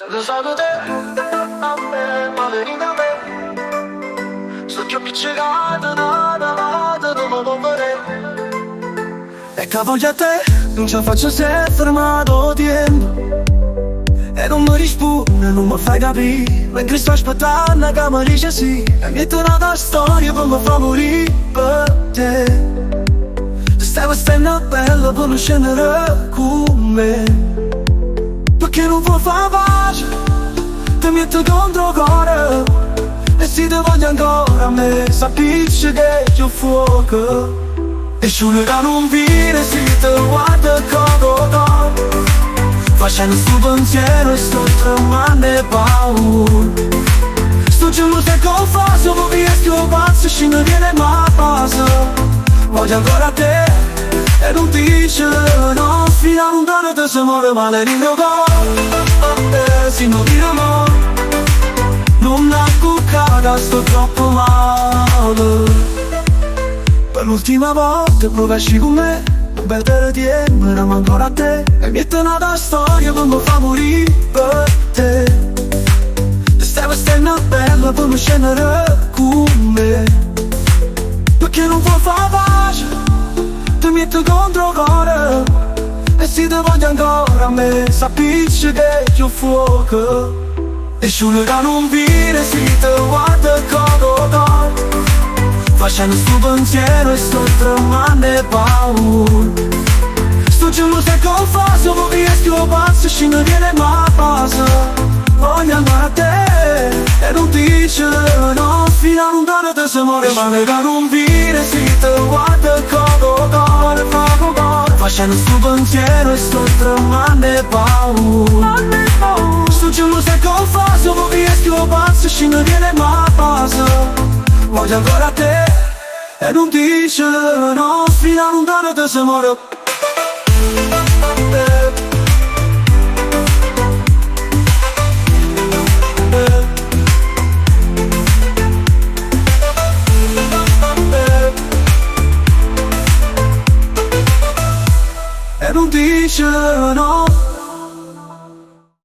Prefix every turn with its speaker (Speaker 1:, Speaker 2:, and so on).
Speaker 1: Sto e cavolo a te, non ce la faccio se è fermato tempo. E non mi risponde, non mi fai capire. Mentre sto aspettando che mi dice sì. E mi è tornata storia per mi fa morire per te. Ti stai vestendo bella per non scendere con me. Perché non vuoi fare pace, ti metto contro cuore. E se ti voglio ancora a me, sappisci che c'è fuoco. E solo che non viene se ti guarda come facendo sto pensiero e sto tremando e paura. Sto giorno se confoso, ma riesco a pazzo, ci non viene mai a casa. Voglio ancora te, e non dice no. Fino a lontano te si muove male nel mio cuore. Se non dire amore, non ha cuccata, sto troppo male. Per l'ultima volta provaci con me, un bel te tempo, eravamo ancora a te. E mi è tornata storia per mi fa morire per te. Ti stai vestendo bella per non scendere con me. Perché non vuoi fare pace, ti metto contro cuore. E se ti voglio ancora a me, sappisci che c'è fuoco. E solo che non viene se ti guarda come facendo sto pensiero e sto tremando e paura. Sto giorno se confoso, ma riesco a pazzo, ci non viene mai a casa. Voglio andare a te, e non dice no. Fino a lontano te si muore male che non viene se ti guarda come facendo sto pensiero e sto tremando e paura. Sto giorno se confoso, ma riesco a pazzo, ci non viene mai a casa. Voglio ancora a te, e non dice no. Fino a lontano te si muore. E non dice no.